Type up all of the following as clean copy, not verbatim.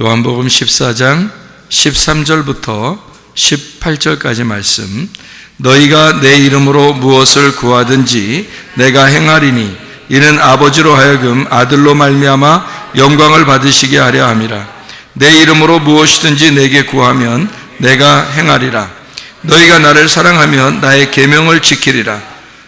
요한복음 14장 13절부터 18절까지 말씀. 너희가 내 이름으로 무엇을 구하든지 내가 행하리니 이는 아버지로 하여금 아들로 말미암아 영광을 받으시게 하려 함이라. 내 이름으로 무엇이든지 내게 구하면 내가 행하리라. 너희가 나를 사랑하면 나의 계명을 지키리라.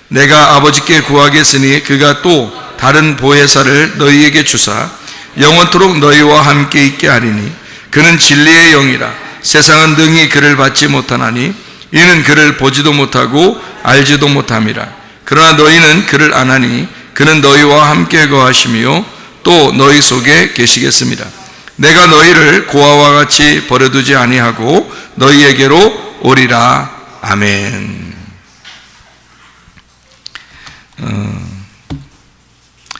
내가 아버지께 구하겠으니 그가 또 다른 보혜사를 너희에게 주사 영원토록 너희와 함께 있게 하리니 그는 진리의 영이라. 세상은 능히 그를 받지 못하나니 이는 그를 보지도 못하고 알지도 못함이라. 그러나 너희는 그를 아나니 그는 너희와 함께 거하시며 또 너희 속에 계시겠습니다. 내가 너희를 고아와 같이 버려두지 아니하고 너희에게로 오리라. 아멘.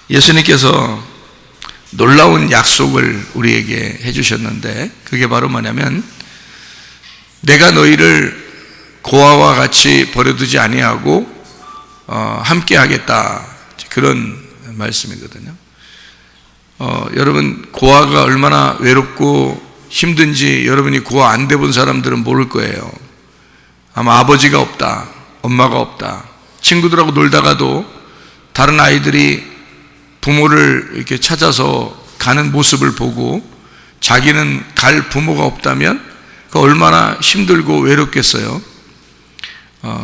예수님께서 놀라운 약속을 우리에게 해주셨는데 그게 바로 뭐냐면 내가 너희를 고아와 같이 버려두지 아니하고 함께 하겠다, 그런 말씀이거든요. 여러분, 고아가 얼마나 외롭고 힘든지 여러분이 고아 안 돼본 사람들은 모를 거예요. 아마 아버지가 없다, 엄마가 없다, 친구들하고 놀다가도 다른 아이들이 부모를 이렇게 찾아서 가는 모습을 보고 자기는 갈 부모가 없다면 그 얼마나 힘들고 외롭겠어요.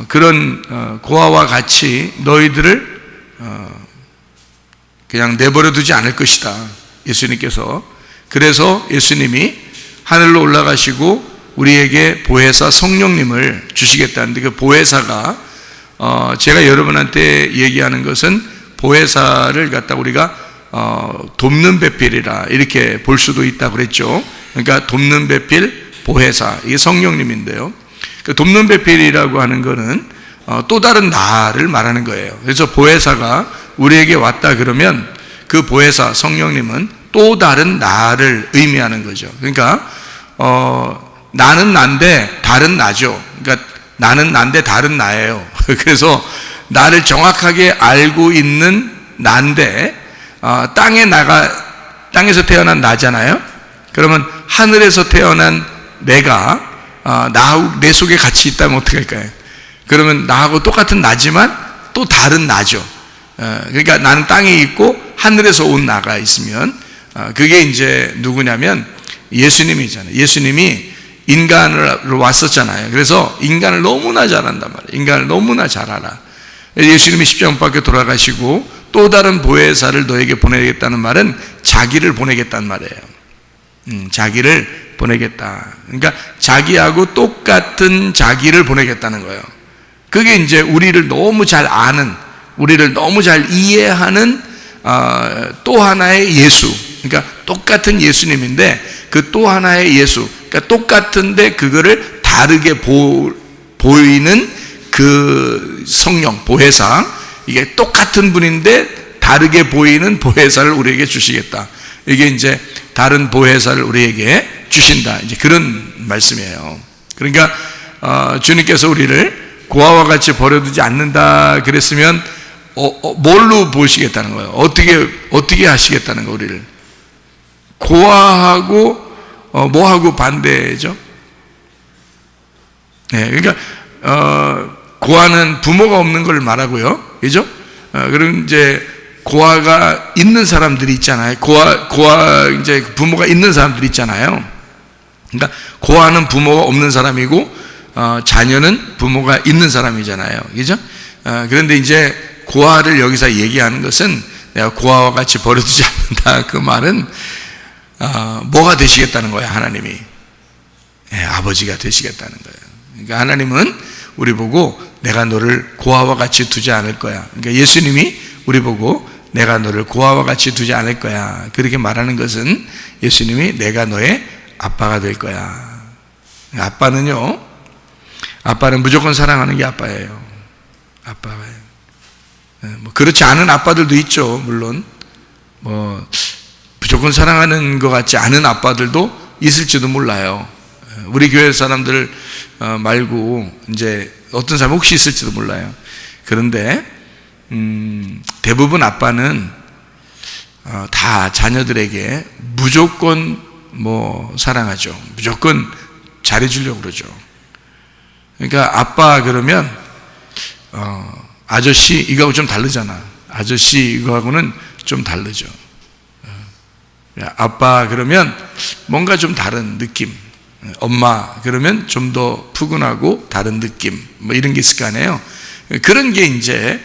그런 고아와 같이 너희들을 그냥 내버려 두지 않을 것이다, 예수님께서. 그래서 예수님이 하늘로 올라가시고 우리에게 보혜사 성령님을 주시겠다는데, 그 보혜사가 제가 여러분한테 얘기하는 것은 보혜사를 갖다 우리가 돕는 배필이라 이렇게 볼 수도 있다고 그랬죠. 그러니까 돕는 배필, 보혜사, 이게 성령님인데요. 그 돕는 배필이라고 하는 거는 또 다른 나를 말하는 거예요. 그래서 보혜사가 우리에게 왔다 그러면 그 보혜사 성령님은 또 다른 나를 의미하는 거죠. 그러니까 나는 난데 다른 나죠. 그러니까 나는 난데 다른 나예요. 그래서 나를 정확하게 알고 있는 나인데 땅에서 태어난 나잖아요. 그러면 하늘에서 태어난 내가 나하고 내 속에 같이 있다면 어떻게 할까요? 그러면 나하고 똑같은 나지만 또 다른 나죠. 그러니까 나는 땅에 있고 하늘에서 온 나가 있으면 그게 이제 누구냐면 예수님이잖아요. 예수님이 인간으로 왔었잖아요. 그래서 인간을 너무나 잘한단 말이에요. 인간을 너무나 잘 알아. 예수님이 십자가 못 박혀 돌아가시고 또 다른 보혜사를 너에게 보내겠다는 말은 자기를 보내겠다는 말이에요. 자기를 보내겠다. 그러니까 자기하고 똑같은 자기를 보내겠다는 거예요. 그게 이제 우리를 너무 잘 아는, 우리를 너무 잘 이해하는 또 하나의 예수. 그러니까 똑같은 예수님인데 그 또 하나의 예수, 그러니까 똑같은데 그거를 다르게 보이는 그 성령, 보혜사, 이게 똑같은 분인데 다르게 보이는 보혜사를 우리에게 주시겠다. 이게 이제 다른 보혜사를 우리에게 주신다, 이제 그런 말씀이에요. 그러니까 주님께서 우리를 고아와 같이 버려두지 않는다 그랬으면 뭘로 보시겠다는 거예요? 어떻게 하시겠다는 거예요? 우리를 고아하고 뭐하고 반대죠? 네, 그러니까 고아는 부모가 없는 걸 말하고요, 그죠? 그럼 이제 고아가 있는 사람들이 있잖아요. 고아 이제 부모가 있는 사람들이 있잖아요. 그러니까 고아는 부모가 없는 사람이고 자녀는 부모가 있는 사람이잖아요, 그죠? 그런데 이제 고아를 여기서 얘기하는 것은 내가 고아와 같이 버려두지 않는다, 그 말은 뭐가 되시겠다는 거야, 하나님이? 아버지가 되시겠다는 거예요. 그러니까 하나님은 우리 보고 내가 너를 고아와 같이 두지 않을 거야. 그러니까 예수님이 우리 보고 내가 너를 고아와 같이 두지 않을 거야, 그렇게 말하는 것은 예수님이 내가 너의 아빠가 될 거야. 아빠는요, 아빠는 무조건 사랑하는 게 아빠예요. 아빠예요. 뭐 그렇지 않은 아빠들도 있죠. 물론 무조건 사랑하는 것 같지 않은 아빠들도 있을지도 몰라요. 우리 교회 사람들 말고 이제 어떤 사람 혹시 있을지도 몰라요. 그런데 대부분 아빠는 다 자녀들에게 무조건 사랑하죠. 무조건 잘해주려고 그러죠. 그러니까 아빠 그러면 아저씨 이거하고 좀 다르잖아. 아저씨 이거하고는 좀 다르죠. 아빠 그러면 뭔가 좀 다른 느낌. 엄마 그러면 좀 더 푸근하고 다른 느낌. 이런 게 있을 거 아니에요. 그런 게 이제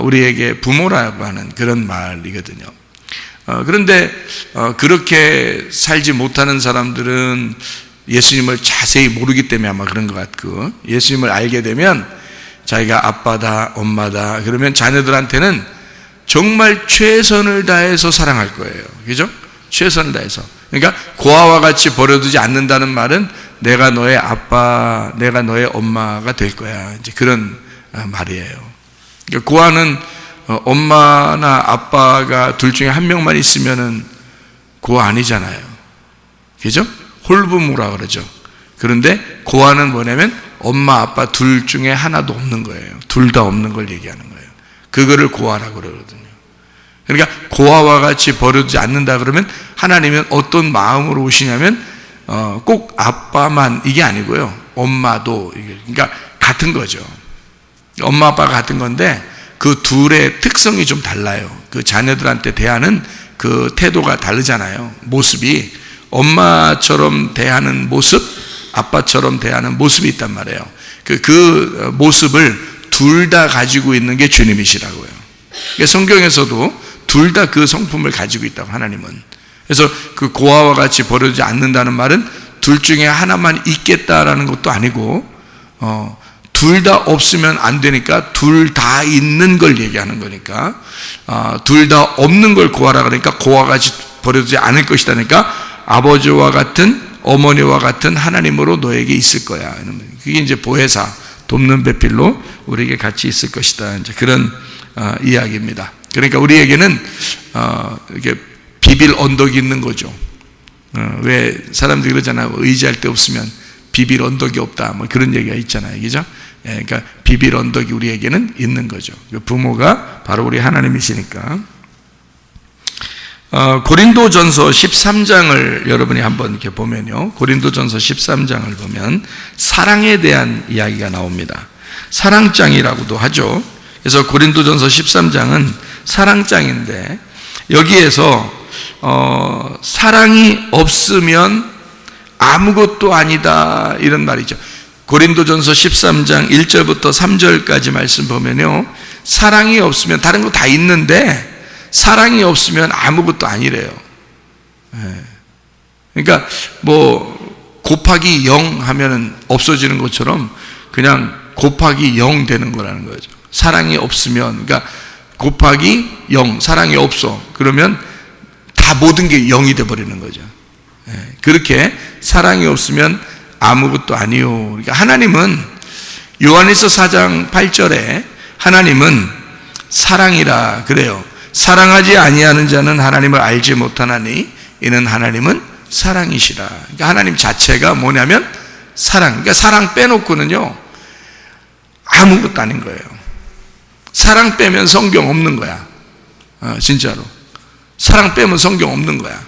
우리에게 부모라고 하는 그런 말이거든요. 그런데 그렇게 살지 못하는 사람들은 예수님을 자세히 모르기 때문에 아마 그런 것 같고, 예수님을 알게 되면 자기가 아빠다 엄마다 그러면 자녀들한테는 정말 최선을 다해서 사랑할 거예요. 그죠? 최선을 다해서. 그러니까 고아와 같이 버려두지 않는다는 말은 내가 너의 아빠, 내가 너의 엄마가 될 거야. 이제 그런 말이에요. 그러니까 고아는 엄마나 아빠가 둘 중에 한 명만 있으면은 고아 아니잖아요. 그죠? 홀부모라 그러죠. 그런데 고아는 뭐냐면 엄마, 아빠 둘 중에 하나도 없는 거예요. 둘 다 없는 걸 얘기하는 거예요. 그거를 고아라고 그러거든요. 그러니까 고아와 같이 버려두지 않는다 그러면 하나님은 어떤 마음으로 오시냐면 꼭 아빠만 이게 아니고요. 엄마도 그러니까 같은 거죠. 엄마 아빠가 같은 건데 그 둘의 특성이 좀 달라요. 그 자녀들한테 대하는 그 태도가 다르잖아요. 모습이 엄마처럼 대하는 모습, 아빠처럼 대하는 모습이 있단 말이에요. 그 모습을 둘 다 가지고 있는 게 주님이시라고요. 그러니까 성경에서도 둘 다 그 성품을 가지고 있다고, 하나님은. 그래서 그 고아와 같이 버려지지 않는다는 말은 둘 중에 하나만 있겠다라는 것도 아니고 둘 다 없으면 안 되니까 둘 다 있는 걸 얘기하는 거니까, 둘 다 없는 걸 고아라 그러니까 고아가 같이 버려지지 않을 것이다니까 아버지와 같은 어머니와 같은 하나님으로 너에게 있을 거야. 그게 이제 보혜사, 돕는 배필로 우리에게 같이 있을 것이다. 이제 그런 이야기입니다. 그러니까 우리에게는 이렇게 비빌 언덕이 있는 거죠. 왜 사람들이 그러잖아요. 의지할 데 없으면 비빌 언덕이 없다. 뭐 그런 얘기가 있잖아요. 그죠? 그러니까 비빌 언덕이 우리에게는 있는 거죠. 부모가 바로 우리 하나님이시니까. 고린도전서 13장을 여러분이 한번 이렇게 보면요. 고린도전서 13장을 보면 사랑에 대한 이야기가 나옵니다. 사랑장이라고도 하죠. 그래서 고린도전서 13장은 사랑장인데 여기에서 사랑이 없으면 아무것도 아니다 이런 말이죠. 고린도전서 13장 1절부터 3절까지 말씀 보면요. 사랑이 없으면 다른 거 다 있는데 사랑이 없으면 아무것도 아니래요. 그러니까 곱하기 0 하면은 없어지는 것처럼 그냥 곱하기 0 되는 거라는 거죠. 사랑이 없으면, 그러니까 곱하기 0, 사랑이 없어. 그러면 다 모든 게 0이 돼 버리는 거죠. 그렇게 사랑이 없으면 아무것도 아니요. 그러니까 하나님은 요한일서 4장 8절에 하나님은 사랑이라 그래요. 사랑하지 아니하는 자는 하나님을 알지 못하나니 이는 하나님은 사랑이시라. 그러니까 하나님 자체가 뭐냐면 사랑. 그러니까 사랑 빼놓고는요 아무것도 아닌 거예요. 사랑 빼면 성경 없는 거야. 진짜로. 사랑 빼면 성경 없는 거야.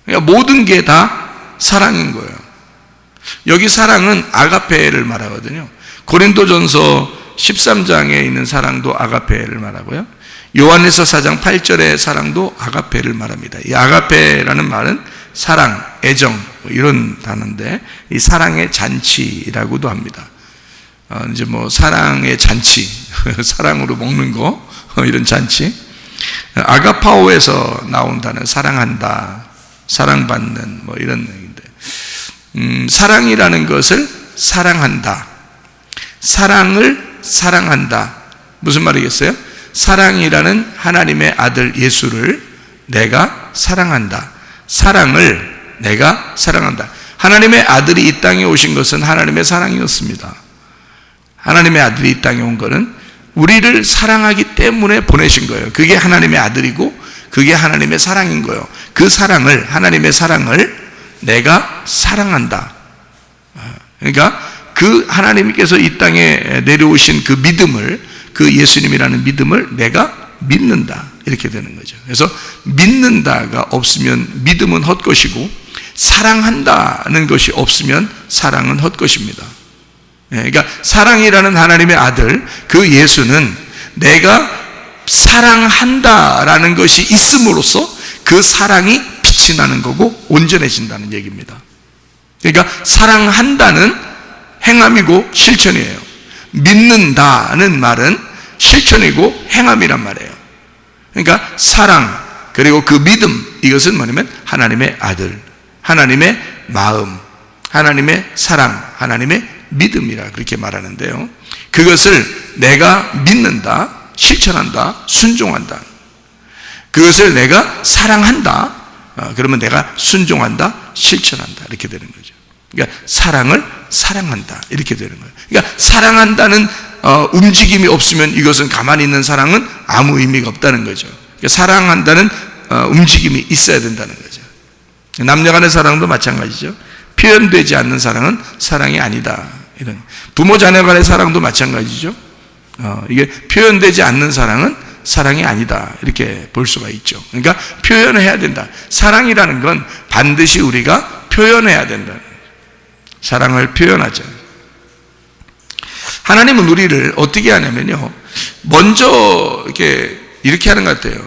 그러니까 모든 게 다 사랑인 거예요. 여기 사랑은 아가페를 말하거든요. 고린도전서 13장에 있는 사랑도 아가페를 말하고요. 요한일서 4장 8절의 사랑도 아가페를 말합니다. 이 아가페라는 말은 사랑, 애정 이런 단어인데 이 사랑의 잔치라고도 합니다. 이제 사랑의 잔치, 사랑으로 먹는 거 이런 잔치. 아가파오에서 나온 단어 사랑한다, 사랑받는 이런 얘기인데 사랑이라는 것을 사랑한다, 사랑을 사랑한다. 무슨 말이겠어요? 사랑이라는 하나님의 아들 예수를 내가 사랑한다. 사랑을 내가 사랑한다. 하나님의 아들이 이 땅에 오신 것은 하나님의 사랑이었습니다. 하나님의 아들이 이 땅에 온 것은 우리를 사랑하기 때문에 보내신 거예요. 그게 하나님의 아들이고 그게 하나님의 사랑인 거예요. 그 사랑을, 하나님의 사랑을 내가 사랑한다. 그러니까 그 하나님께서 이 땅에 내려오신 그 믿음을, 그 예수님이라는 믿음을 내가 믿는다. 이렇게 되는 거죠. 그래서 믿는다가 없으면 믿음은 헛것이고 사랑한다는 것이 없으면 사랑은 헛것입니다. 그러니까 사랑이라는 하나님의 아들, 그 예수는 내가 사랑한다라는 것이 있음으로써 그 사랑이 빛이 나는 거고 온전해진다는 얘기입니다. 그러니까 사랑한다는 행함이고 실천이에요. 믿는다는 말은 실천이고 행함이란 말이에요. 그러니까 사랑 그리고 그 믿음, 이것은 뭐냐면 하나님의 아들, 하나님의 마음, 하나님의 사랑, 하나님의 믿음이라 그렇게 말하는데요. 그것을 내가 믿는다, 실천한다, 순종한다. 그것을 내가 사랑한다, 그러면 내가 순종한다, 실천한다, 이렇게 되는 거죠. 그러니까 사랑을 사랑한다, 이렇게 되는 거예요. 그러니까 사랑한다는 움직임이 없으면 이것은 가만히 있는 사랑은 아무 의미가 없다는 거죠. 그러니까 사랑한다는 움직임이 있어야 된다는 거죠. 남녀 간의 사랑도 마찬가지죠. 표현되지 않는 사랑은 사랑이 아니다. 이런 부모 자녀 간의 사랑도 마찬가지죠. 이게 표현되지 않는 사랑은 사랑이 아니다, 이렇게 볼 수가 있죠. 그러니까 표현을 해야 된다. 사랑이라는 건 반드시 우리가 표현해야 된다. 사랑을 표현하자. 하나님은 우리를 어떻게 하냐면요, 먼저 이렇게 하는 것 같아요.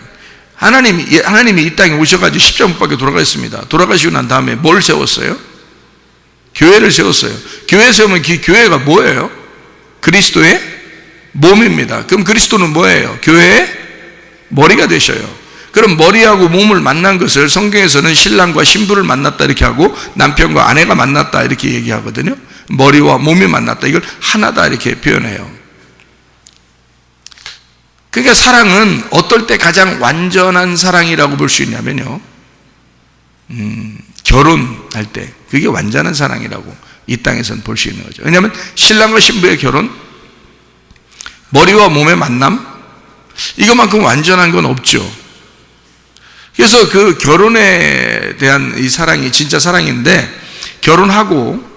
하나님이 이 땅에 오셔가지고 십자가에 돌아가셨습니다. 돌아가시고 난 다음에 뭘 세웠어요? 교회를 세웠어요. 교회 세우면 그 교회가 뭐예요? 그리스도의 몸입니다. 그럼 그리스도는 뭐예요? 교회의 머리가 되셔요. 그럼 머리하고 몸을 만난 것을 성경에서는 신랑과 신부를 만났다 이렇게 하고 남편과 아내가 만났다 이렇게 얘기하거든요. 머리와 몸이 만났다, 이걸 하나다 이렇게 표현해요. 그러니까 사랑은 어떨 때 가장 완전한 사랑이라고 볼 수 있냐면요, 결혼할 때 그게 완전한 사랑이라고 이 땅에서는 볼 수 있는 거죠. 왜냐하면 신랑과 신부의 결혼, 머리와 몸의 만남, 이것만큼 완전한 건 없죠. 그래서 그 결혼에 대한 이 사랑이 진짜 사랑인데, 결혼하고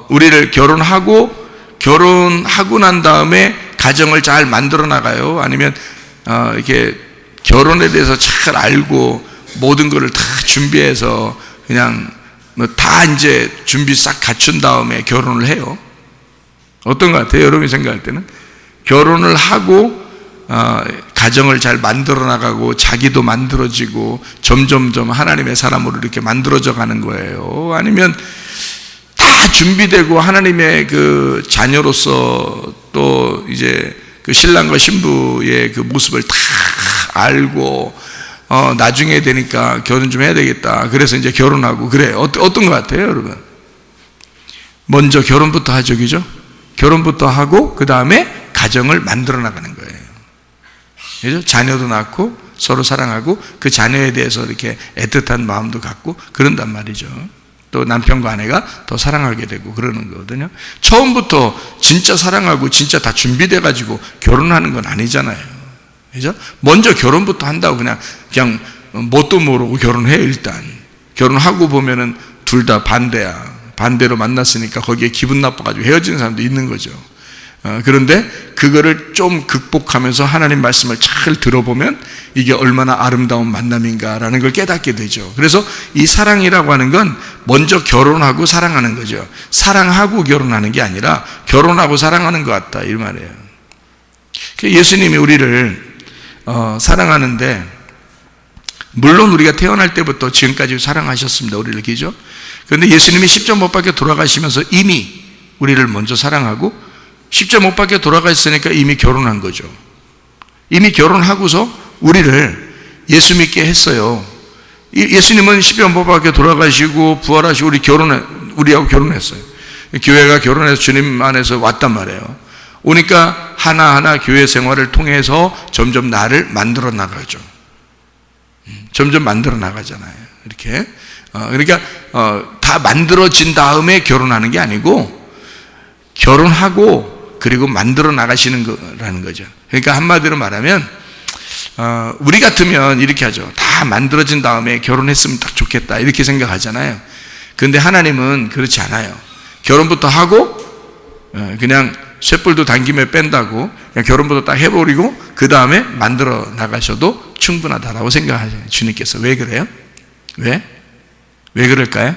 우리를 결혼하고 난 다음에 가정을 잘 만들어 나가요? 아니면 이렇게 결혼에 대해서 잘 알고 모든 것을 다 준비해서 그냥 다 이제 준비 싹 갖춘 다음에 결혼을 해요? 어떤 것 같아요? 여러분이 생각할 때는 결혼을 하고 가정을 잘 만들어 나가고 자기도 만들어지고 점점점 하나님의 사람으로 이렇게 만들어져 가는 거예요? 아니면 다 준비되고 하나님의 그 자녀로서 또 이제 그 신랑과 신부의 그 모습을 다 알고 나중에 되니까 결혼 좀 해야 되겠다, 그래서 이제 결혼하고 그래요? 어떤 것 같아요, 여러분? 먼저 결혼부터 하죠, 그죠? 결혼부터 하고 그 다음에 가정을 만들어 나가는 거예요. 그죠? 자녀도 낳고 서로 사랑하고 그 자녀에 대해서 이렇게 애틋한 마음도 갖고 그런단 말이죠. 또 남편과 아내가 더 사랑하게 되고 그러는 거거든요. 처음부터 진짜 사랑하고 진짜 다 준비돼 가지고 결혼하는 건 아니잖아요. 그죠? 먼저 결혼부터 한다고 그냥 뭣도 모르고 결혼해요. 일단 결혼하고 보면은 둘 다 반대로 만났으니까 거기에 기분 나빠가지고 헤어지는 사람도 있는 거죠. 그런데 그거를 좀 극복하면서 하나님 말씀을 잘 들어보면 이게 얼마나 아름다운 만남인가라는 걸 깨닫게 되죠. 그래서 이 사랑이라고 하는 건 먼저 결혼하고 사랑하는 거죠. 사랑하고 결혼하는 게 아니라 결혼하고 사랑하는 것 같다, 이 말이에요. 예수님이 우리를 사랑하는데, 물론 우리가 태어날 때부터 지금까지 사랑하셨습니다, 우리를. 그죠? 그런데 예수님이 십자가 못 박혀 돌아가시면서 이미 우리를 먼저 사랑하고 십자가 못 박혀 돌아가셨으니까 이미 결혼한 거죠. 이미 결혼하고서 우리를 예수 믿게 했어요. 예수님은 십자가 못 박혀 돌아가시고 부활하시고 우리하고 결혼했어요. 교회가 결혼해서 주님 안에서 왔단 말이에요. 오니까 하나하나 교회 생활을 통해서 점점 나를 만들어 나가죠. 점점 만들어 나가잖아요, 이렇게. 그러니까 다 만들어진 다음에 결혼하는 게 아니고 결혼하고 그리고 만들어 나가시는 거라는 거죠. 그러니까 한마디로 말하면 우리 같으면 이렇게 하죠. 다 만들어진 다음에 결혼했으면 딱 좋겠다, 이렇게 생각하잖아요. 그런데 하나님은 그렇지 않아요. 결혼부터 하고 그냥 쇳불도 당김에 뺀다고 그냥 결혼부터 딱 해버리고 그 다음에 만들어 나가셔도 충분하다라고 생각하세요, 주님께서. 왜 그래요? 왜? 왜 그럴까요?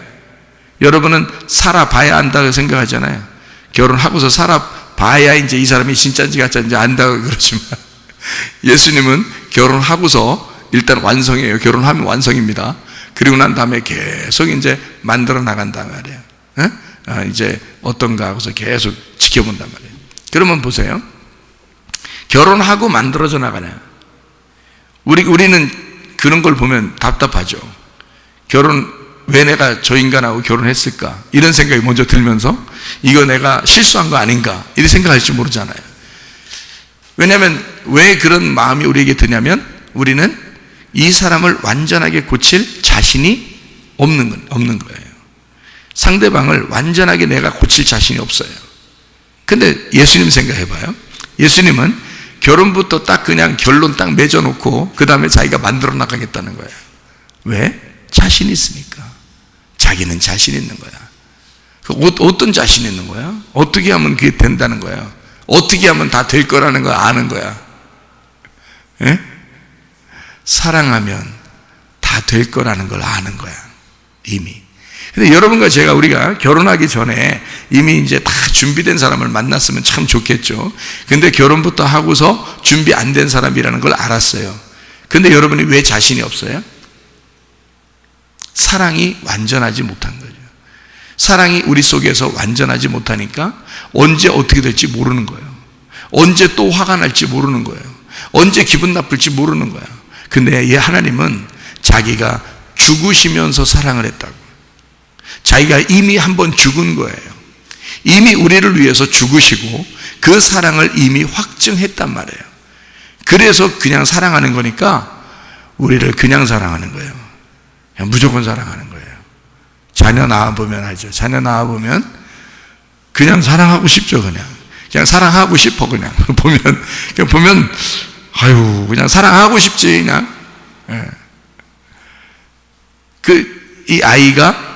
여러분은 살아봐야 안다고 생각하잖아요. 결혼하고서 살아봐야 이제 이 사람이 진짜인지 가짜인지 안다고 그러지만 예수님은 결혼하고서 일단 완성이에요. 결혼하면 완성입니다. 그리고 난 다음에 계속 이제 만들어 나간단 말이에요. 이제 어떤가 하고서 계속 지켜본단 말이에요. 그러면 보세요. 결혼하고 만들어져 나가냐. 우리는 그런 걸 보면 답답하죠. 왜 내가 저 인간하고 결혼했을까? 이런 생각이 먼저 들면서 이거 내가 실수한 거 아닌가? 이렇게 생각할지 모르잖아요. 왜냐하면 왜 그런 마음이 우리에게 드냐면 우리는 이 사람을 완전하게 고칠 자신이 없는 거예요. 상대방을 완전하게 내가 고칠 자신이 없어요. 근데 예수님 생각해봐요. 예수님은 결혼부터 딱 그냥 결론 딱 맺어놓고 그 다음에 자기가 만들어 나가겠다는 거예요. 왜? 자신 있으니까. 자기는 자신 있는 거야. 어떤 자신 있는 거야? 어떻게 하면 그게 된다는 거야? 어떻게 하면 다 될 거라는 걸 아는 거야? 예? 사랑하면 다 될 거라는 걸 아는 거야. 이미. 근데 여러분과 우리가 결혼하기 전에 이미 이제 다 준비된 사람을 만났으면 참 좋겠죠. 근데 결혼부터 하고서 준비 안 된 사람이라는 걸 알았어요. 근데 여러분이 왜 자신이 없어요? 사랑이 완전하지 못한 거죠. 사랑이 우리 속에서 완전하지 못하니까 언제 어떻게 될지 모르는 거예요. 언제 또 화가 날지 모르는 거예요. 언제 기분 나쁠지 모르는 거야. 근데 하나님은 자기가 죽으시면서 사랑을 했다고. 자기가 이미 한번 죽은 거예요. 이미 우리를 위해서 죽으시고 그 사랑을 이미 확증했단 말이에요. 그래서 그냥 사랑하는 거니까 우리를 그냥 사랑하는 거예요. 그냥 무조건 사랑하는 거예요. 자녀 낳아보면 알죠. 자녀 낳아보면 그냥 사랑하고 싶죠. 그냥 사랑하고 싶어. 그냥 보면 아유 그냥 사랑하고 싶지 그냥. 이 아이가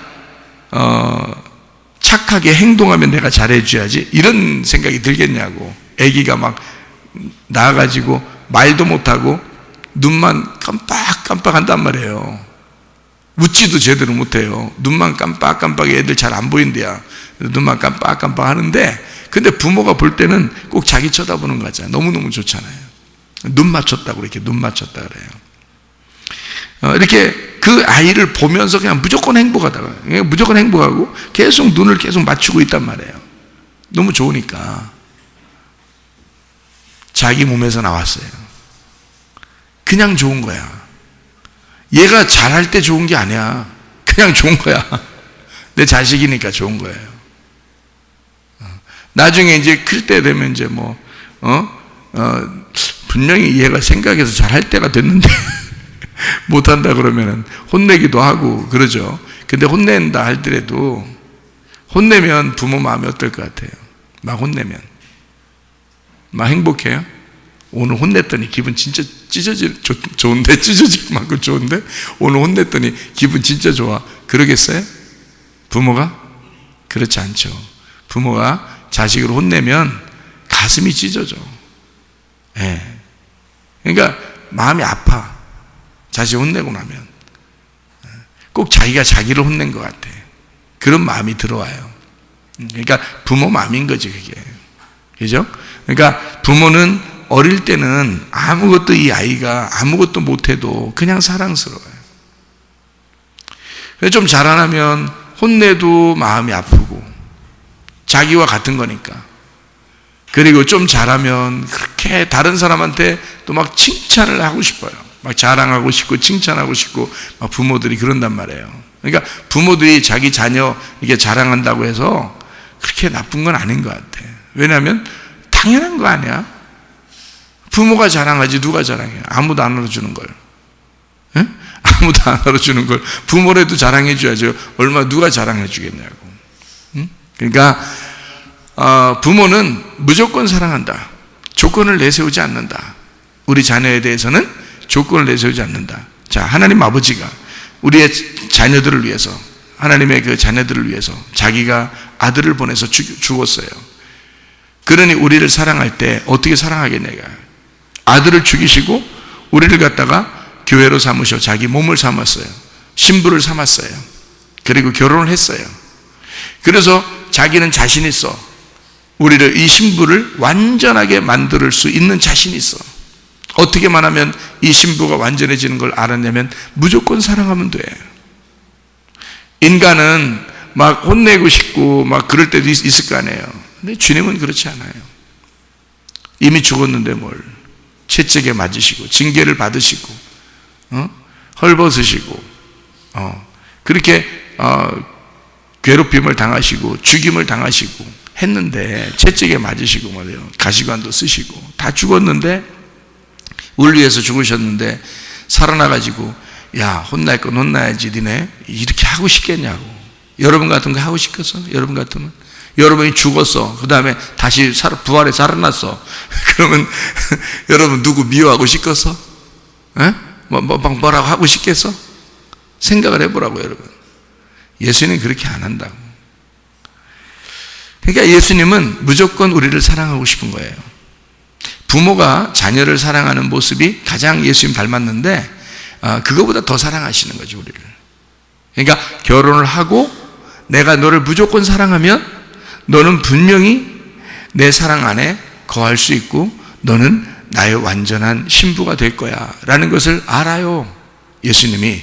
착하게 행동하면 내가 잘해줘야지 이런 생각이 들겠냐고. 아기가 막 나와가지고 말도 못하고 눈만 깜빡깜빡 한단 말이에요. 웃지도 제대로 못해요. 눈만 깜빡깜빡해. 애들 잘 안 보인대야. 눈만 깜빡깜빡 하는데 근데 부모가 볼 때는 꼭 자기 쳐다보는 거 같잖아요. 너무너무 좋잖아요. 눈 맞췄다고 이렇게 눈 맞췄다 그래요. 이렇게 그 아이를 보면서 그냥 무조건 행복하다가 무조건 행복하고 계속 눈을 계속 맞추고 있단 말이에요. 너무 좋으니까. 자기 몸에서 나왔어요. 그냥 좋은 거야. 얘가 잘할 때 좋은 게 아니야. 그냥 좋은 거야. 내 자식이니까 좋은 거예요. 나중에 이제 클 때 되면 이제 분명히 얘가 생각해서 잘할 때가 됐는데 못한다 그러면은 혼내기도 하고 그러죠. 근데 혼낸다 할더라도 혼내면 부모 마음이 어떨 것 같아요? 막 혼내면 막 행복해요? 오늘 혼냈더니 기분 진짜 좋은데 찢어질 만큼 좋은데 오늘 혼냈더니 기분 진짜 좋아. 그러겠어요? 부모가? 그렇지 않죠. 부모가 자식을 혼내면 가슴이 찢어져. 예. 그러니까 마음이 아파. 자식 혼내고 나면 꼭 자기가 자기를 혼낸 것 같아. 그런 마음이 들어와요. 그러니까 부모 마음인 거지 그게. 그죠? 그러니까 부모는 어릴 때는 아무것도 이 아이가 아무것도 못해도 그냥 사랑스러워요. 좀 자라나면 혼내도 마음이 아프고 자기와 같은 거니까. 그리고 좀 자라면 그렇게 다른 사람한테 또 막 칭찬을 하고 싶어요. 막 자랑하고 싶고 칭찬하고 싶고 막 부모들이 그런단 말이에요. 그러니까 부모들이 자기 자녀 이게 자랑한다고 해서 그렇게 나쁜 건 아닌 것 같아. 왜냐하면 당연한 거 아니야. 부모가 자랑하지 누가 자랑해? 아무도 안 알아주는 걸. 에? 아무도 안 알아주는 걸 부모라도 자랑해 줘야죠. 얼마 누가 자랑해 주겠냐고. 응? 그러니까 부모는 무조건 사랑한다. 조건을 내세우지 않는다. 우리 자녀에 대해서는 조건을 내세우지 않는다. 자, 하나님 아버지가 우리의 자녀들을 위해서, 하나님의 그 자녀들을 위해서 자기가 아들을 보내서 죽었어요. 그러니 우리를 사랑할 때 어떻게 사랑하겠냐. 아들을 죽이시고 우리를 갖다가 교회로 삼으셔 자기 몸을 삼았어요. 신부를 삼았어요. 그리고 결혼을 했어요. 그래서 자기는 자신 있어. 우리를, 이 신부를 완전하게 만들 수 있는 자신이 있어. 어떻게만 하면 이 신부가 완전해지는 걸 알았냐면 무조건 사랑하면 돼. 인간은 막 혼내고 싶고 막 그럴 때도 있을 거 아니에요. 근데 주님은 그렇지 않아요. 이미 죽었는데 뭘 채찍에 맞으시고 징계를 받으시고 헐벗으시고 그렇게 괴롭힘을 당하시고 죽임을 당하시고 했는데, 채찍에 맞으시고 말이에요, 가시관도 쓰시고 다 죽었는데, 우리 위해서 죽으셨는데 살아나가지고 야, 혼날 건 혼나야지, 니네 이렇게 하고 싶겠냐고. 여러분 같은 거 하고 싶겠어? 여러분 같으면? 여러분이 죽었어, 그 다음에 다시 부활해 살아났어. 그러면 여러분 누구 미워하고 싶겠어? 뭐라고 하고 싶겠어? 생각을 해보라고. 여러분, 예수님은 그렇게 안 한다고. 그러니까 예수님은 무조건 우리를 사랑하고 싶은 거예요. 부모가 자녀를 사랑하는 모습이 가장 예수님 닮았는데 그거보다 더 사랑하시는 거죠, 우리를. 그러니까 결혼을 하고 내가 너를 무조건 사랑하면 너는 분명히 내 사랑 안에 거할 수 있고 너는 나의 완전한 신부가 될 거야 라는 것을 알아요, 예수님이.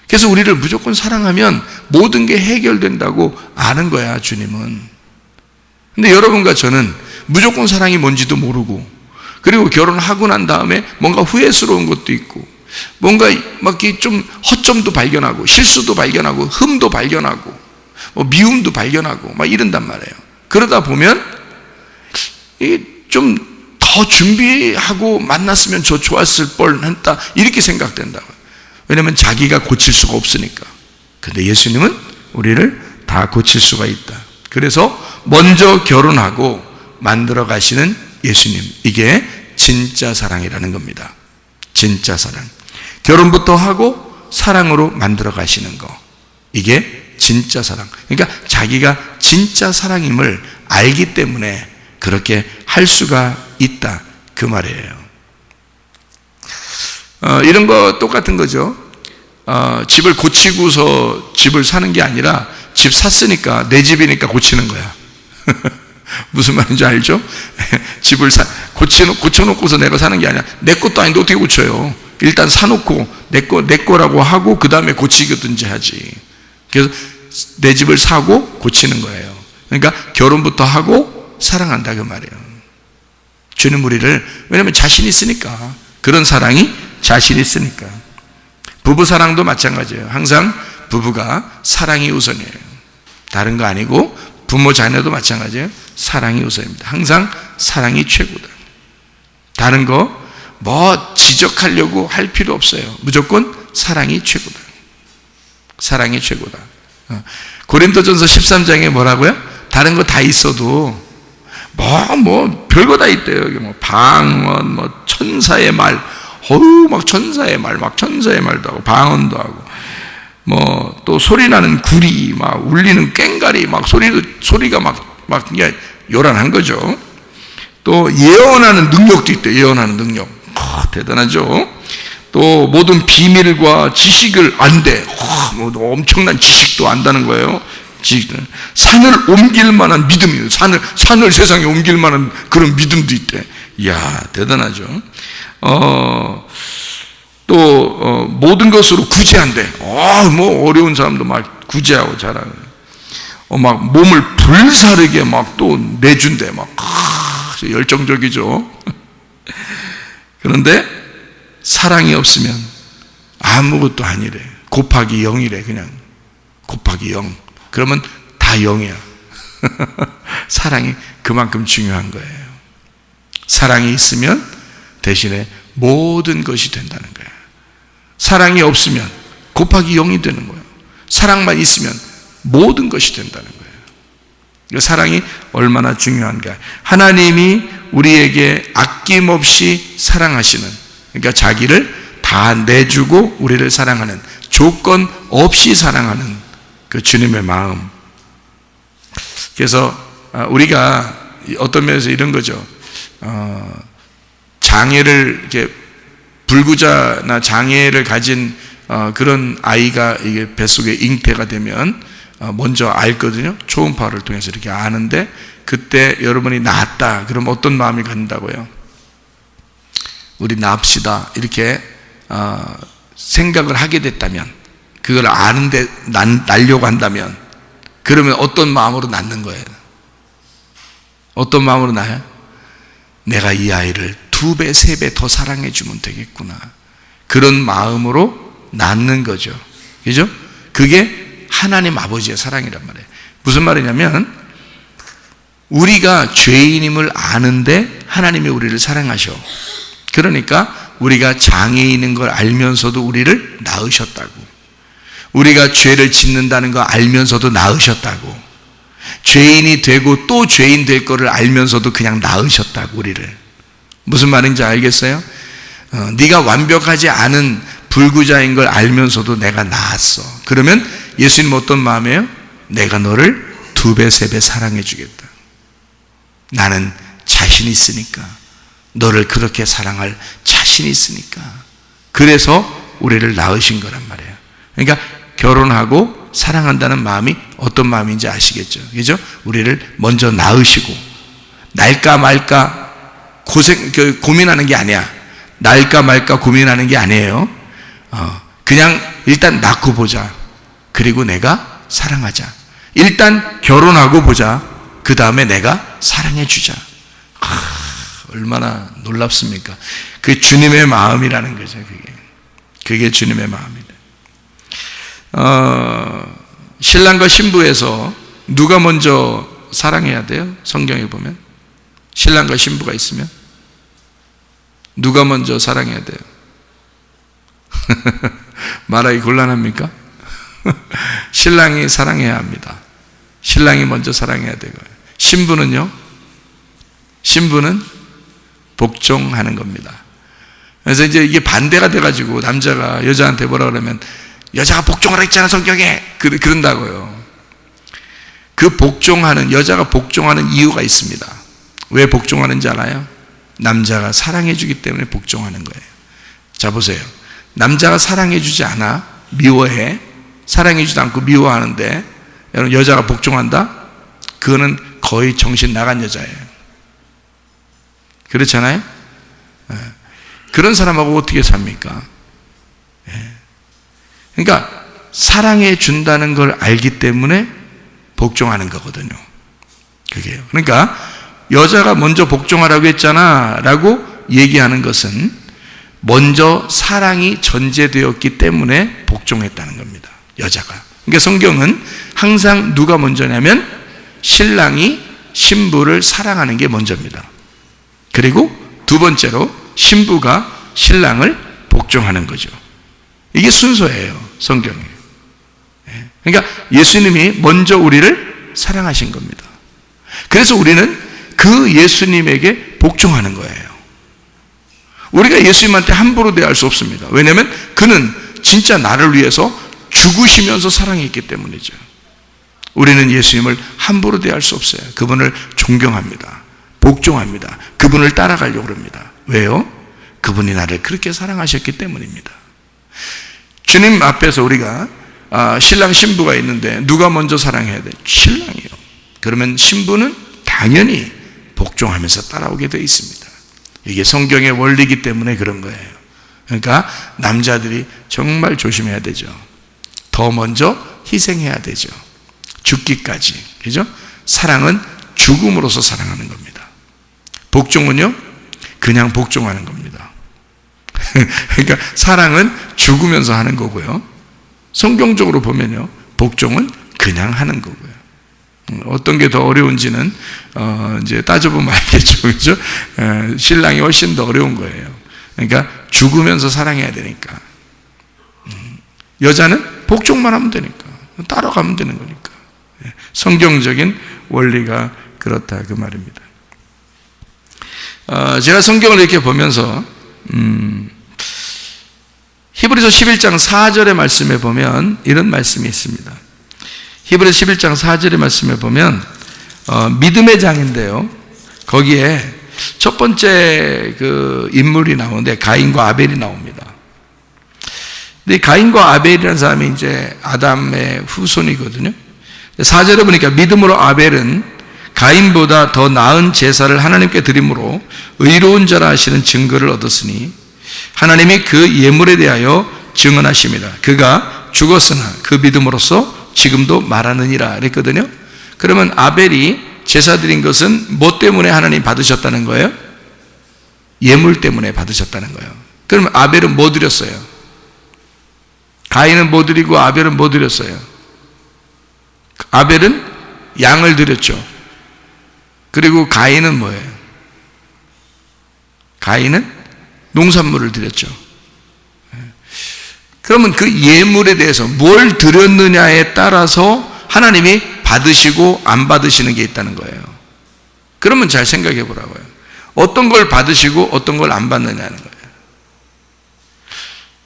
그래서 우리를 무조건 사랑하면 모든 게 해결된다고 아는 거야, 주님은. 근데 여러분과 저는 무조건 사랑이 뭔지도 모르고, 그리고 결혼하고 난 다음에 뭔가 후회스러운 것도 있고, 뭔가 막 좀 허점도 발견하고, 실수도 발견하고, 흠도 발견하고, 미움도 발견하고 막 이런단 말이에요. 그러다 보면 좀 더 준비하고 만났으면 저 좋았을 뻔했다, 이렇게 생각된다고. 왜냐하면 자기가 고칠 수가 없으니까. 근데 예수님은 우리를 다 고칠 수가 있다. 그래서 먼저 결혼하고 만들어 가시는 예수님, 이게 진짜 사랑이라는 겁니다. 진짜 사랑. 결혼부터 하고 사랑으로 만들어 가시는 거, 이게 진짜 사랑. 그러니까 자기가 진짜 사랑임을 알기 때문에 그렇게 할 수가 있다, 그 말이에요. 이런 거 똑같은 거죠. 집을 고치고서 집을 사는 게 아니라 집 샀으니까 내 집이니까 고치는 거야. 무슨 말인지 알죠? 집을 고쳐놓고서 내가 사는 게 아니라, 내 것도 아닌데 어떻게 고쳐요? 일단 사놓고 내 거라고 하고 그 다음에 고치든지 하지. 그래서 내 집을 사고 고치는 거예요. 그러니까 결혼부터 하고 사랑한다, 그 말이에요. 주는 우리를, 왜냐하면 자신 있으니까. 그런 사랑이 자신 있으니까. 부부 사랑도 마찬가지예요. 항상 부부가 사랑이 우선이에요. 다른 거 아니고, 부모 자녀도 마찬가지예요. 사랑이 우선입니다. 항상 사랑이 최고다. 다른 거 뭐 지적하려고 할 필요 없어요. 무조건 사랑이 최고다. 사랑이 최고다. 고린도전서 13장에 뭐라고요? 다른 거 다 있어도 뭐 별거 다 있대요. 뭐 방언, 뭐 천사의 말, 막 천사의 말도 하고 방언도 하고, 뭐 또 소리 나는 구리, 막 울리는 꽹과리, 막 소리가 막 그냥 요란한 거죠. 또 예언하는 능력도 있대요. 예언하는 능력. 대단하죠. 또 모든 비밀과 지식을 안대. 뭐 엄청난 지식도 안다는 거예요. 산을 옮길 만한 믿음이에요. 산을 세상에 옮길 만한 그런 믿음도 있대. 이야, 대단하죠. 또 모든 것으로 구제한대. 뭐 어려운 사람도 막 구제하고 잘하고, 막 몸을 불사르게 막 또 내준대. 막 열정적이죠. 그런데 사랑이 없으면 아무것도 아니래. 곱하기 0이래. 그냥 곱하기 0. 그러면 다 0이야. 사랑이 그만큼 중요한 거예요. 사랑이 있으면 대신에 모든 것이 된다는 거예요. 사랑이 없으면 곱하기 0이 되는 거예요. 사랑만 있으면 모든 것이 된다는 거예요. 사랑이 얼마나 중요한가. 하나님이 우리에게 아낌없이 사랑하시는, 그러니까 자기를 다 내주고 우리를 사랑하는, 조건 없이 사랑하는 그 주님의 마음. 그래서 우리가 어떤 면에서 이런 거죠. 장애를, 이렇게 불구자나 장애를 가진 그런 아이가 이게 뱃속에 잉태가 되면 먼저 알거든요. 초음파를 통해서 이렇게 아는데, 그때 여러분이 낳았다 그럼 어떤 마음이 간다고요? 우리 낳읍시다 이렇게 생각을 하게 됐다면, 그걸 아는데 낳으려고 한다면, 그러면 어떤 마음으로 낳는 거예요? 어떤 마음으로 낳아요? 내가 이 아이를 2배, 3배 더 사랑해 주면 되겠구나, 그런 마음으로 낳는 거죠. 그죠? 그게 하나님 아버지의 사랑이란 말이에요. 무슨 말이냐면, 우리가 죄인임을 아는데 하나님이 우리를 사랑하셔. 그러니까 우리가 장애인인 걸 알면서도 우리를 낳으셨다고. 우리가 죄를 짓는다는 거 알면서도 낳으셨다고. 죄인이 되고 또 죄인 될 거를 알면서도 그냥 낳으셨다고, 우리를. 무슨 말인지 알겠어요? 네가 완벽하지 않은 불구자인 걸 알면서도 내가 낳았어. 그러면 예수님 어떤 마음이에요? 내가 너를 2배, 3배 사랑해 주겠다. 나는 자신 있으니까. 너를 그렇게 사랑할 자신이 있으니까. 그래서 우리를 낳으신 거란 말이에요. 그러니까 결혼하고 사랑한다는 마음이 어떤 마음인지 아시겠죠? 그죠? 우리를 먼저 낳으시고, 날까 말까 고민하는 게 아니야. 날까 말까 고민하는 게 아니에요. 그냥 일단 낳고 보자. 그리고 내가 사랑하자. 일단 결혼하고 보자. 그 다음에 내가 사랑해 주자. 얼마나 놀랍습니까? 그게 주님의 마음이라는 거죠. 그게 주님의 마음이다. 신랑과 신부에서 누가 먼저 사랑해야 돼요? 성경에 보면 신랑과 신부가 있으면 누가 먼저 사랑해야 돼요? 말하기 곤란합니까? 신랑이 사랑해야 합니다. 신랑이 먼저 사랑해야 되고요. 신부는요? 신부는 복종하는 겁니다. 그래서 이제 이게 반대가 돼가지고 남자가 여자한테 뭐라 그러면, 여자가 복종하라 했잖아 성경에, 그런다고요. 그 복종하는, 여자가 복종하는 이유가 있습니다. 왜 복종하는지 알아요? 남자가 사랑해 주기 때문에 복종하는 거예요. 자 보세요. 남자가 사랑해 주지 않아 미워해, 사랑해 주지 않고 미워하는데 여러분 여자가 복종한다? 그거는 거의 정신 나간 여자예요. 그렇잖아요? 그런 사람하고 어떻게 삽니까? 그러니까 사랑해 준다는 걸 알기 때문에 복종하는 거거든요. 그게요. 그러니까 여자가 먼저 복종하라고 했잖아 라고 얘기하는 것은 먼저 사랑이 전제되었기 때문에 복종했다는 겁니다. 여자가. 그러니까 성경은 항상 누가 먼저냐면 신랑이 신부를 사랑하는 게 먼저입니다. 그리고 두 번째로 신부가 신랑을 복종하는 거죠. 이게 순서예요, 성경에. 그러니까 예수님이 먼저 우리를 사랑하신 겁니다. 그래서 우리는 그 예수님에게 복종하는 거예요. 우리가 예수님한테 함부로 대할 수 없습니다. 왜냐하면 그는 진짜 나를 위해서 죽으시면서 사랑했기 때문이죠. 우리는 예수님을 함부로 대할 수 없어요. 그분을 존경합니다. 복종합니다. 그분을 따라가려고 합니다. 왜요? 그분이 나를 그렇게 사랑하셨기 때문입니다. 주님 앞에서 우리가 신랑 신부가 있는데 누가 먼저 사랑해야 돼? 신랑이요. 그러면 신부는 당연히 복종하면서 따라오게 되어 있습니다. 이게 성경의 원리이기 때문에 그런 거예요. 그러니까 남자들이 정말 조심해야 되죠. 더 먼저 희생해야 되죠. 죽기까지. 그죠? 사랑은 죽음으로써 사랑하는 겁니다. 복종은요? 그냥 복종하는 겁니다. 그러니까 사랑은 죽으면서 하는 거고요. 성경적으로 보면요, 복종은 그냥 하는 거고요. 어떤 게 더 어려운지는 이제 따져보면 알겠죠, 그죠? 신랑이 훨씬 더 어려운 거예요. 그러니까 죽으면서 사랑해야 되니까. 여자는 복종만 하면 되니까, 따라가면 되는 거니까. 성경적인 원리가 그렇다 그 말입니다. 제가 성경을 이렇게 보면서 히브리서 11장 4절의 말씀에 보면 이런 말씀이 있습니다. 히브리서 11장 4절의 말씀에 보면 믿음의 장인데요, 거기에 첫 번째 그 인물이 나오는데 가인과 아벨이 나옵니다. 근데 가인과 아벨이라는 사람이 이제 아담의 후손이거든요. 4절에 보니까 믿음으로 아벨은 가인보다 더 나은 제사를 하나님께 드림으로 의로운 자라 하시는 증거를 얻었으니 하나님이 그 예물에 대하여 증언하십니다. 그가 죽었으나 그 믿음으로써 지금도 말하느니라 그랬거든요. 그러면 아벨이 제사 드린 것은 뭐 때문에 하나님 받으셨다는 거예요? 예물 때문에 받으셨다는 거예요. 그러면 아벨은 뭐 드렸어요? 가인은 뭐 드리고 아벨은 뭐 드렸어요? 아벨은 양을 드렸죠. 그리고 가인은 뭐예요? 가인은 농산물을 드렸죠. 그러면 그 예물에 대해서 뭘 드렸느냐에 따라서 하나님이 받으시고 안 받으시는 게 있다는 거예요. 그러면 잘 생각해 보라고요. 어떤 걸 받으시고 어떤 걸 안 받느냐는 거예요.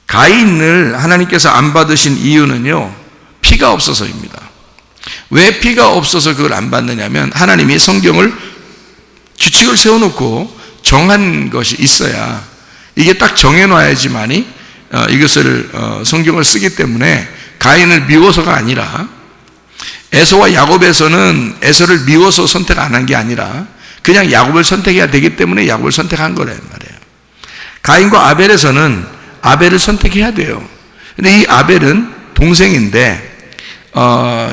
가인을 하나님께서 안 받으신 이유는요, 피가 없어서입니다. 왜 피가 없어서 그걸 안 받느냐면 하나님이 성경을 규칙을 세워놓고 정한 것이 있어야, 이게 딱 정해놔야지만이 이것을 성경을 쓰기 때문에 가인을 미워서가 아니라, 에서와 야곱에서는 에서를 미워서 선택 안 한 게 아니라 그냥 야곱을 선택해야 되기 때문에 야곱을 선택한 거란 말이에요. 가인과 아벨에서는 아벨을 선택해야 돼요. 근데 이 아벨은 동생인데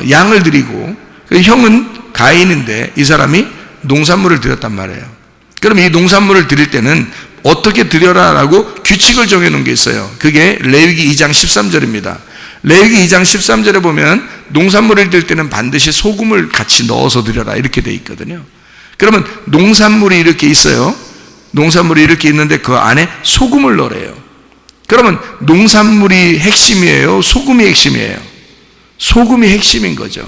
양을 드리고, 형은 가인인데 이 사람이 농산물을 드렸단 말이에요. 그럼 이 농산물을 드릴 때는 어떻게 드려라라고 규칙을 정해놓은 게 있어요. 그게 레위기 2장 13절입니다. 레위기 2장 13절에 보면 농산물을 드릴 때는 반드시 소금을 같이 넣어서 드려라 이렇게 돼 있거든요. 그러면 농산물이 이렇게 있어요. 농산물이 이렇게 있는데 그 안에 소금을 넣으래요. 그러면 농산물이 핵심이에요? 소금이 핵심이에요? 소금이 핵심인 거죠.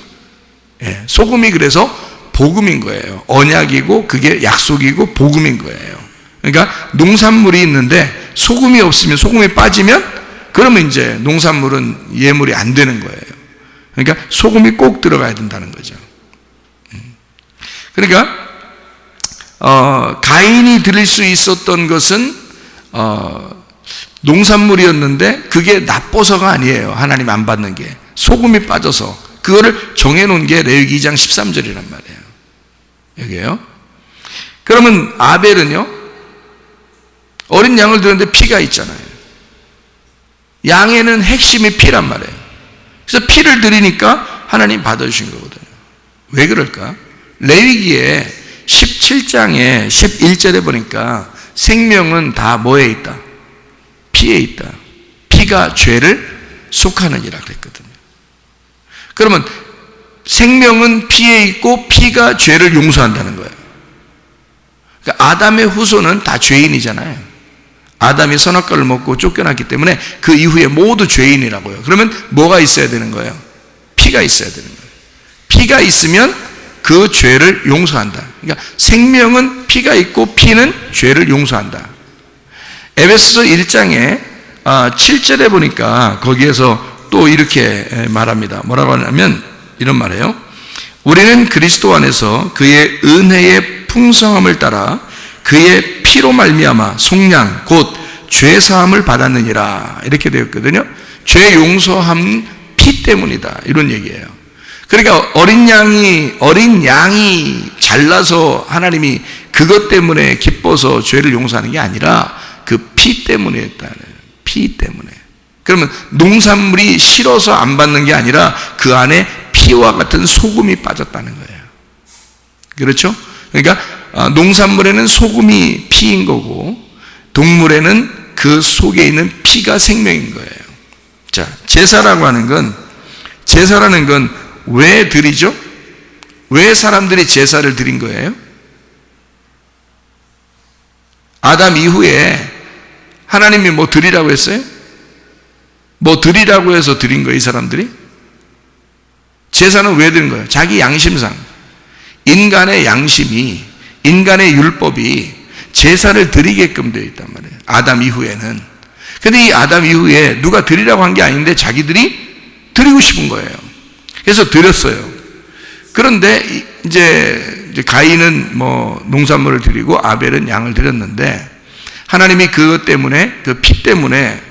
예, 소금이 그래서 복음인 거예요. 언약이고 그게 약속이고 복음인 거예요. 그러니까 농산물이 있는데 소금이 없으면, 소금이 빠지면 그러면 이제 농산물은 예물이 안 되는 거예요. 그러니까 소금이 꼭 들어가야 된다는 거죠. 그러니까 가인이 드릴 수 있었던 것은 농산물이었는데 그게 나빠서가 아니에요. 하나님 안 받는 게 소금이 빠져서 그거를 정해놓은 게 레위기 2장 13절이란 말이에요. 여기에요. 그러면 아벨은요, 어린 양을 드렸는데 피가 있잖아요. 양에는 핵심이 피란 말이에요. 그래서 피를 드리니까 하나님 받아주신 거거든요. 왜 그럴까? 레위기에 17장에 11절에 보니까 생명은 다 뭐에 있다? 피에 있다. 피가 죄를 속하느니라 그랬거든요. 그러면 생명은 피에 있고 피가 죄를 용서한다는 거예요. 그러니까 아담의 후손은 다 죄인이잖아요. 아담이 선악과를 먹고 쫓겨났기 때문에 그 이후에 모두 죄인이라고요. 그러면 뭐가 있어야 되는 거예요? 피가 있어야 되는 거예요. 피가 있으면 그 죄를 용서한다. 그러니까 생명은 피가 있고 피는 죄를 용서한다. 에베소서 1장에 7절에 보니까 거기에서 또 이렇게 말합니다. 뭐라고 하냐면 이런 말이에요. 우리는 그리스도 안에서 그의 은혜의 풍성함을 따라 그의 피로 말미암아 속량 곧 죄 사함을 받았느니라 이렇게 되었거든요. 죄 용서함 피 때문이다 이런 얘기예요. 그러니까 어린 양이 잘나서 하나님이 그것 때문에 기뻐서 죄를 용서하는 게 아니라 그 피 때문이었다. 피 때문에. 그러면 농산물이 싫어서 안 받는 게 아니라 그 안에 피와 같은 소금이 빠졌다는 거예요. 그렇죠? 그러니까 농산물에는 소금이 피인 거고 동물에는 그 속에 있는 피가 생명인 거예요. 자, 제사라고 하는 건, 제사라는 건 왜 드리죠? 왜 사람들이 제사를 드린 거예요? 아담 이후에 하나님이 뭐 드리라고 했어요? 뭐 드리라고 해서 드린 거예요, 이 사람들이? 제사는 왜 드린 거예요? 자기 양심상. 인간의 양심이, 인간의 율법이 제사를 드리게끔 되어 있단 말이에요. 아담 이후에는. 근데 이 아담 이후에 누가 드리라고 한 게 아닌데 자기들이 드리고 싶은 거예요. 그래서 드렸어요. 그런데 이제 가인은 뭐 농산물을 드리고 아벨은 양을 드렸는데 하나님이 그것 때문에, 그 피 때문에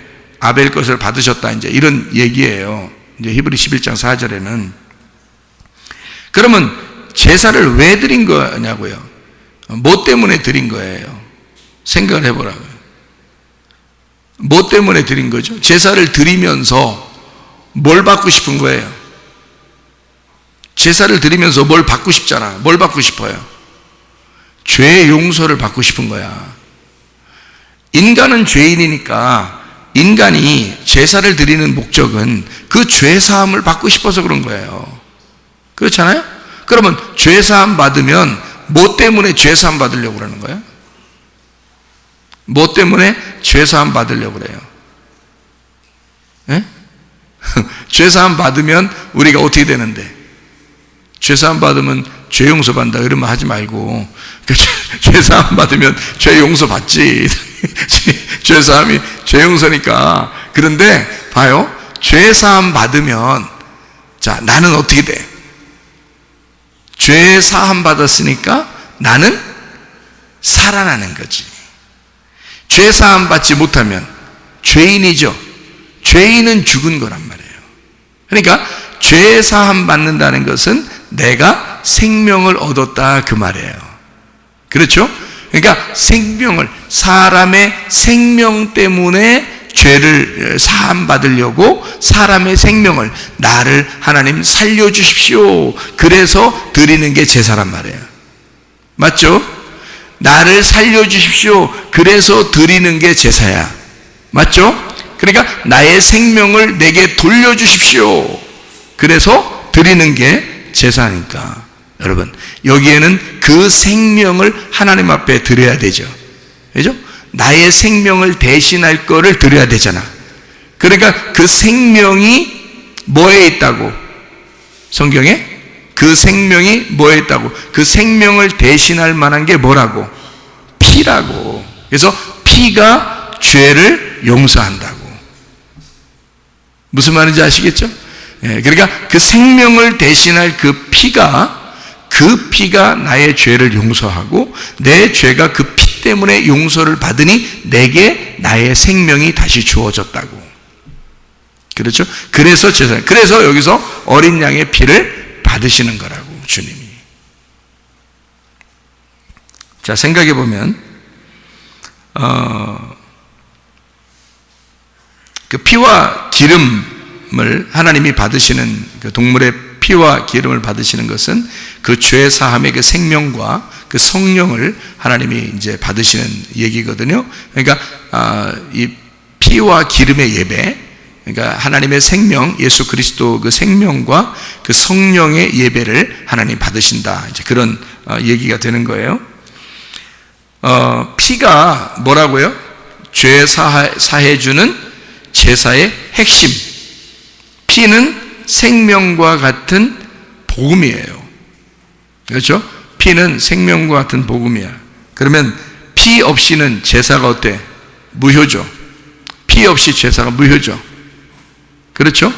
아벨 것을 받으셨다, 이제 이런 얘기예요. 이제 히브리 11장 4절에는. 그러면 제사를 왜 드린 거냐고요? 뭐 때문에 드린 거예요? 생각을 해보라고요. 뭐 때문에 드린 거죠? 제사를 드리면서 뭘 받고 싶은 거예요? 제사를 드리면서 뭘 받고 싶잖아. 뭘 받고 싶어요? 죄의 용서를 받고 싶은 거야. 인간은 죄인이니까 인간이 제사를 드리는 목적은 그 죄사함을 받고 싶어서 그런 거예요. 그렇잖아요? 그러면 죄사함 받으면 뭐 때문에 죄사함 받으려고 그러는 거예요? 뭐 때문에 죄사함 받으려고 그래요? 예? 죄사함 받으면 우리가 어떻게 되는데? 죄사함 받으면 죄 용서 받는다 이러면 하지 말고, 죄사함 받으면 죄 용서 받지. 죄사함이 죄 용서니까. 그런데 봐요, 죄사함 받으면, 자, 나는 어떻게 돼? 죄사함 받았으니까 나는 살아나는 거지. 죄사함 받지 못하면 죄인이죠. 죄인은 죽은 거란 말이에요. 그러니까 죄사함 받는다는 것은 내가 생명을 얻었다, 그 말이에요. 그렇죠? 그러니까 생명을, 사람의 생명 때문에 죄를 사함 받으려고 사람의 생명을, 나를 하나님 살려주십시오, 그래서 드리는 게 제사란 말이에요. 맞죠? 나를 살려주십시오, 그래서 드리는 게 제사야. 맞죠? 그러니까 나의 생명을 내게 돌려주십시오, 그래서 드리는 게 제사니까. 여러분, 여기에는 그 생명을 하나님 앞에 드려야 되죠. 그죠? 나의 생명을 대신할 거를 드려야 되잖아. 그러니까 그 생명이 뭐에 있다고? 성경에? 그 생명이 뭐에 있다고? 그 생명을 대신할 만한 게 뭐라고? 피라고. 그래서 피가 죄를 용서한다고. 무슨 말인지 아시겠죠? 예, 그러니까 그 생명을 대신할 그 피가 나의 죄를 용서하고, 내 죄가 그 피 때문에 용서를 받으니 내게 나의 생명이 다시 주어졌다고. 그렇죠? 그래서 제사, 그래서 여기서 어린 양의 피를 받으시는 거라고, 주님이. 자, 생각해 보면 그 피와 기름을 하나님이 받으시는, 그 동물의 피와 기름을 받으시는 것은 그 죄 사함의 그 생명과 그 성령을 하나님이 이제 받으시는 얘기거든요. 그러니까 이 피와 기름의 예배, 그러니까 하나님의 생명, 예수 그리스도 그 생명과 그 성령의 예배를 하나님 받으신다, 이제 그런 얘기가 되는 거예요. 피가 뭐라고요? 죄 사해 주는 제사의 핵심. 피는 생명과 같은 복음이에요. 그렇죠? 피는 생명과 같은 복음이야. 그러면 피 없이는 제사가 어때? 무효죠. 피 없이 제사가 무효죠. 그렇죠?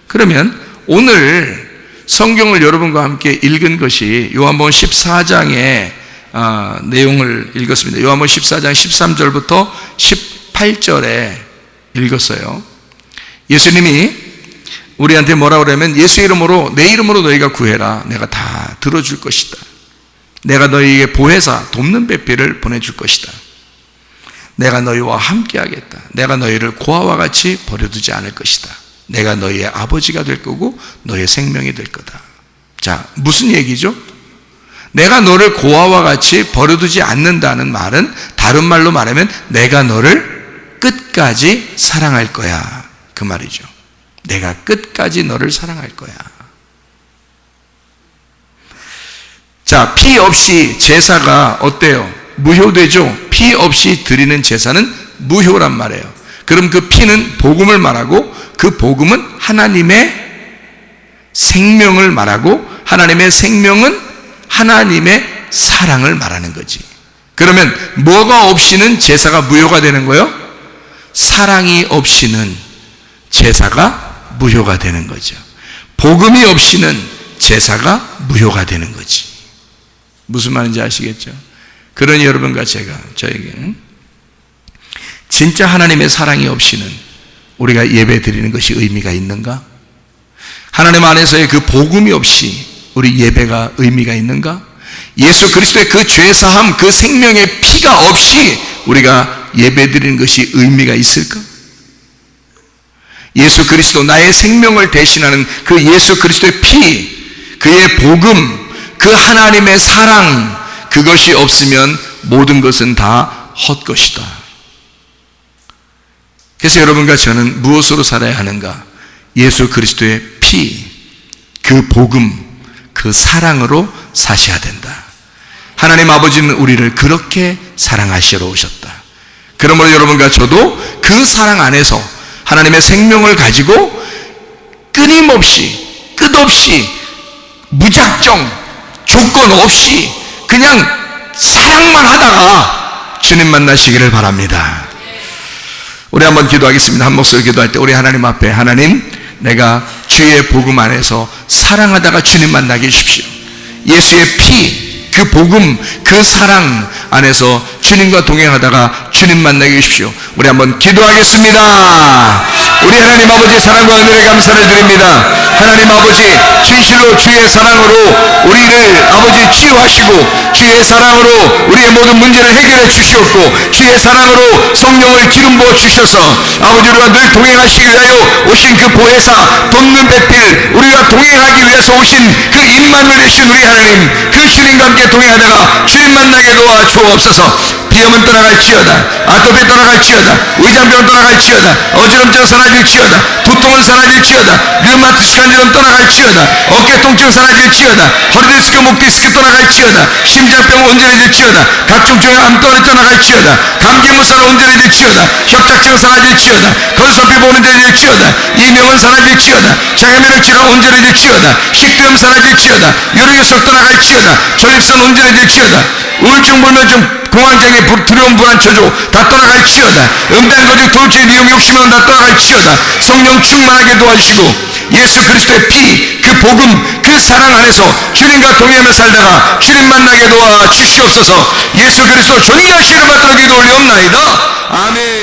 그러면 오늘 성경을 여러분과 함께 읽은 것이 요한복음 14장의 내용을 읽었습니다. 요한복음 14장 13절부터 18절에 읽었어요. 예수님이 우리한테 뭐라고 그러면, 예수 이름으로, 내 이름으로 너희가 구해라, 내가 다 들어줄 것이다. 내가 너희에게 보혜사, 돕는 배필을 보내줄 것이다. 내가 너희와 함께 하겠다. 내가 너희를 고아와 같이 버려두지 않을 것이다. 내가 너희의 아버지가 될 거고 너희의 생명이 될 거다. 자, 무슨 얘기죠? 내가 너를 고아와 같이 버려두지 않는다는 말은, 다른 말로 말하면 내가 너를 끝까지 사랑할 거야, 그 말이죠. 내가 끝까지 너를 사랑할 거야. 자, 피 없이 제사가 어때요? 무효되죠? 피 없이 드리는 제사는 무효란 말이에요. 그럼 그 피는 복음을 말하고, 그 복음은 하나님의 생명을 말하고, 하나님의 생명은 하나님의 사랑을 말하는 거지. 그러면 뭐가 없이는 제사가 무효가 되는 거예요? 사랑이 없이는 제사가 무효가 되는 거죠. 복음이 없이는 제사가 무효가 되는 거지. 무슨 말인지 아시겠죠? 그러니 여러분과 제가, 저에게 진짜 하나님의 사랑이 없이는, 우리가 예배 드리는 것이 의미가 있는가? 하나님 안에서의 그 복음이 없이 우리 예배가 의미가 있는가? 예수 그리스도의 그 죄사함, 그 생명의 피가 없이 우리가 예배 드리는 것이 의미가 있을까? 예수 그리스도, 나의 생명을 대신하는 그 예수 그리스도의 피, 그의 복음, 그 하나님의 사랑, 그것이 없으면 모든 것은 다 헛것이다. 그래서 여러분과 저는 무엇으로 살아야 하는가? 예수 그리스도의 피, 그 복음, 그 사랑으로 사셔야 된다. 하나님 아버지는 우리를 그렇게 사랑하시러 오셨다. 그러므로 여러분과 저도 그 사랑 안에서 하나님의 생명을 가지고 끊임없이, 끝없이, 무작정, 조건 없이 그냥 사랑만 하다가 주님 만나시기를 바랍니다. 우리 한번 기도하겠습니다. 한 목소리 기도할 때 우리 하나님 앞에, 하나님, 내가 주의 복음 안에서 사랑하다가 주님 만나게 해주십시오. 예수의 피, 그 복음, 그 사랑 안에서 주님과 동행하다가 주님 만나게 해주십시오. 우리 한번 기도하겠습니다. 우리 하나님 아버지 사랑과 은혜를 감사를 드립니다. 하나님 아버지, 진실로 주의 사랑으로 우리를 아버지 치유하시고, 주의 사랑으로 우리의 모든 문제를 해결해 주시옵고, 주의 사랑으로 성령을 기름 부어 주셔서 아버지 우리가 늘 동행하시기 위하여 오신 그 보혜사 돕는 배필, 우리가 동행하기 위해서 오신 그 임마누엘 되신 우리 하나님, 그 주님과 함께 동행하다가 주님 만나게 도와 주옵소서. 비염은 떠나갈지어다, 아토피 떠나갈지어다, 의장병 떠나갈지어다, 어지럼증 사라질지어다, 두통은 사라질지어다, 류마티스 간질은 떠나갈지어다, 어깨 통증 사라질지어다, 허리 디스크, 목 디스크 떠나갈지어다, 심장병 온전해질지어다, 각종 종양암 떠나갈지어다, 감기 무살 온전해질지어다, 협착증 사라질지어다, 건선피 온전해질지어다, 이명은 사라질지어다, 장애면역 질환 온전해질지어다, 식도염 사라질지어다, 요령요석 떠나갈지어다, 전립선 온전해질지어다, 우울증, 불면증, 공황장애, 두려움, 불안, 초조 다 떠나갈지어다, 음란거짓, 돌출, 미움, 욕심은 다 떠나갈지어다. 성령 충만하게 도와주시고 예수 그리스도의 피, 그 복음, 그 사랑 안에서 주님과 동행하며 살다가 주님 만나게 도와 주시옵소서. 예수 그리스도 존귀하신 이름 받들어 기도 올리옵나이다. 아멘.